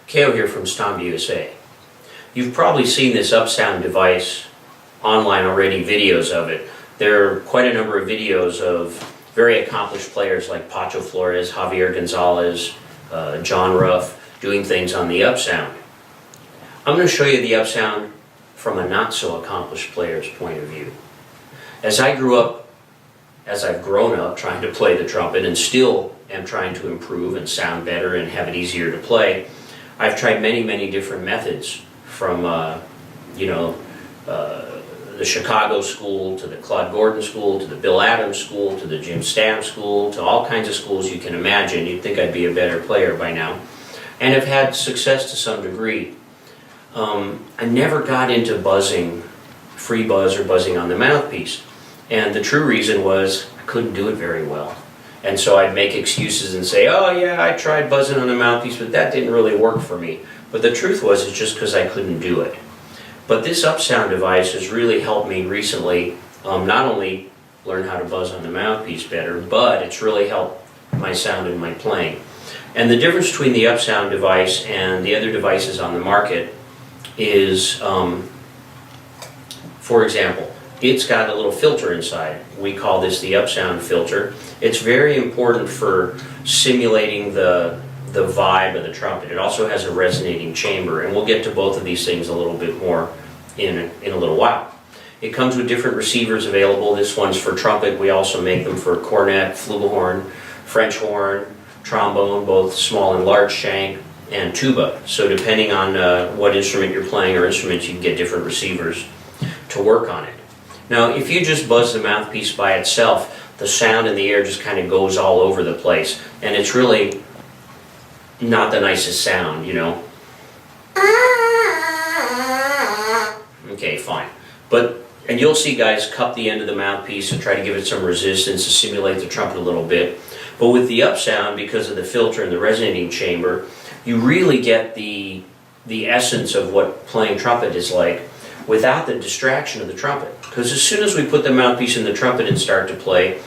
Keo here from Stomp USA. You've probably seen this UpSound device online already, videos of it. There are quite a number of videos of very accomplished players like Pacho Flores, Javier Gonzalez, John Ruff doing things on the UpSound. I'm going to show you the UpSound from a not so accomplished player's point of view. As I've grown up trying to play the trumpet and still am trying to improve and sound better and have it easier to play, I've tried many different methods from the Chicago school to the Claude Gordon school to the Bill Adams school to the Jim Stamp school to all kinds of schools you can imagine. You'd think I'd be a better player by now, and have had success to some degree. I never got into buzzing, free buzz or buzzing on the mouthpiece, and the true reason was I couldn't do it very well. And so I'd make excuses and say, oh yeah, I tried buzzing on the mouthpiece, but that didn't really work for me. But the truth was, it's just because I couldn't do it. But this UpSound device has really helped me recently not only learn how to buzz on the mouthpiece better, but it's really helped my sound in my playing. And the difference between the UpSound device and the other devices on the market is, for example, it's got a little filter inside. We call this the UpSound filter. It's very important for simulating the vibe of the trumpet. It also has a resonating chamber, and we'll get to both of these things a little bit more in a little while. It comes with different receivers available. This one's for trumpet. We also make them for cornet, flugelhorn, French horn, trombone, both small and large shank, and tuba. So depending on what instrument you're playing or instruments, you can get different receivers to work on it. Now, if you just buzz the mouthpiece by itself, the sound in the air just kind of goes all over the place, and it's really not the nicest sound, you know. Okay, fine. And you'll see guys cup the end of the mouthpiece and try to give it some resistance to simulate the trumpet a little bit. But with the UpSound, because of the filter and the resonating chamber, you really get the essence of what playing trumpet is like without the distraction of the trumpet. Because as soon as we put the mouthpiece in the trumpet and start to play,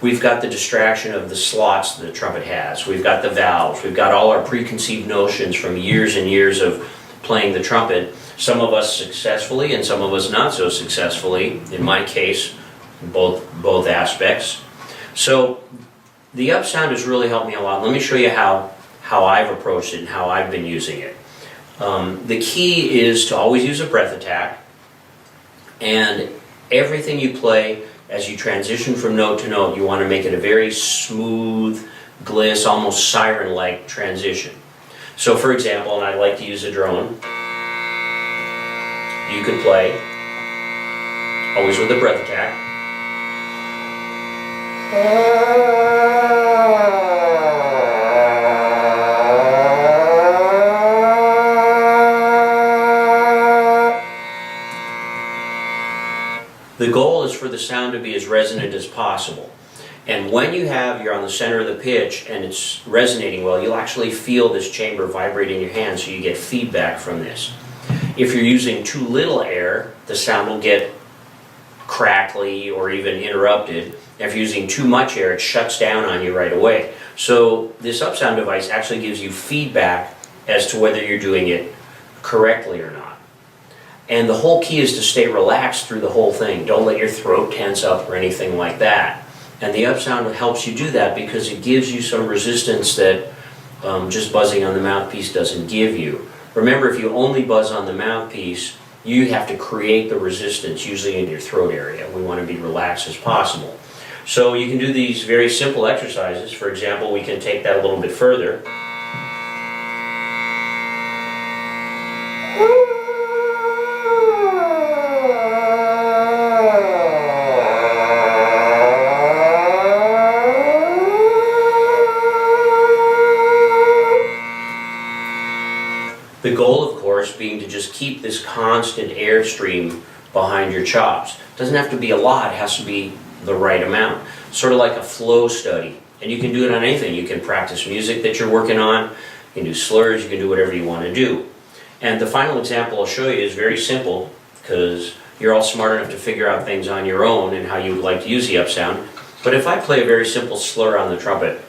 we've got the distraction of the slots that the trumpet has. We've got the valves. We've got all our preconceived notions from years and years of playing the trumpet. Some of us successfully and some of us not so successfully. In my case, both aspects. So the UpSound has really helped me a lot. Let me show you how I've approached it and how I've been using it. The key is to always use a breath attack, and everything you play as you transition from note to note, you want to make it a very smooth, gliss, almost siren-like transition. So for example, and I like to use a drone, you could play, always with a breath attack. The goal is for the sound to be as resonant as possible. And when you're on the center of the pitch and it's resonating well, you'll actually feel this chamber vibrate in your hand, so you get feedback from this. If you're using too little air, the sound will get crackly or even interrupted. If you're using too much air, it shuts down on you right away. So this UpSound device actually gives you feedback as to whether you're doing it correctly or not. And the whole key is to stay relaxed through the whole thing. Don't let your throat tense up or anything like that. And the UpSound helps you do that because it gives you some resistance that just buzzing on the mouthpiece doesn't give you. Remember, if you only buzz on the mouthpiece, you have to create the resistance, usually in your throat area. We want to be relaxed as possible. So you can do these very simple exercises. For example, we can take that a little bit further. The goal, of course, being to just keep this constant airstream behind your chops. It doesn't have to be a lot, it has to be the right amount. Sort of like a flow study. And you can do it on anything. You can practice music that you're working on, you can do slurs, you can do whatever you want to do. And the final example I'll show you is very simple, because you're all smart enough to figure out things on your own and how you would like to use the UpSound. But if I play a very simple slur on the trumpet,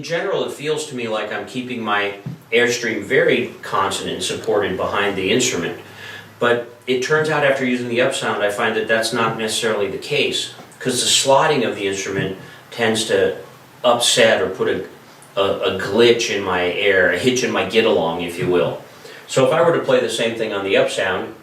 general, it feels to me like I'm keeping my airstream very constant and supported behind the instrument. But it turns out after using the UpSound, I find that that's not necessarily the case, because the slotting of the instrument tends to upset or put a glitch in my air, a hitch in my get-along, if you will. So if I were to play the same thing on the UpSound,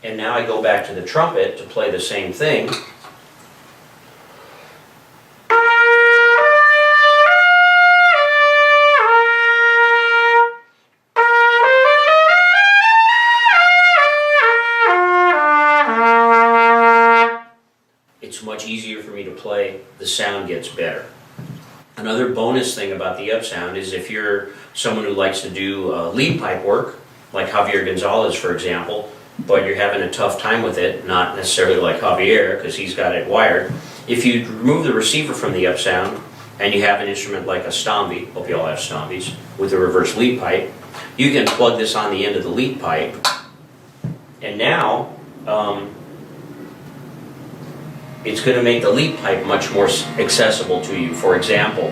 and now I go back to the trumpet to play the same thing, it's much easier for me to play, the sound gets better. Another bonus thing about the UpSound is if you're someone who likes to do lead pipe work, like Javier Gonzalez for example, but you're having a tough time with it, not necessarily like Javier because he's got it wired, if you remove the receiver from the UpSound and you have an instrument like a Stomby, hope you all have Stombys, with a reverse lead pipe, you can plug this on the end of the lead pipe, and now it's going to make the lead pipe much more accessible to you. For example,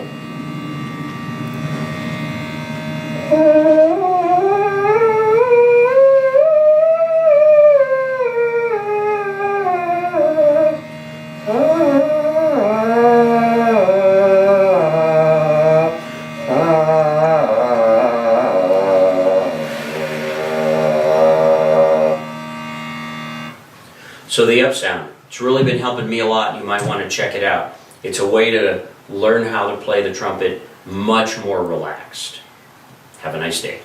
so the UpSound, it's really been helping me a lot. You might want to check it out. It's a way to learn how to play the trumpet much more relaxed. Have a nice day.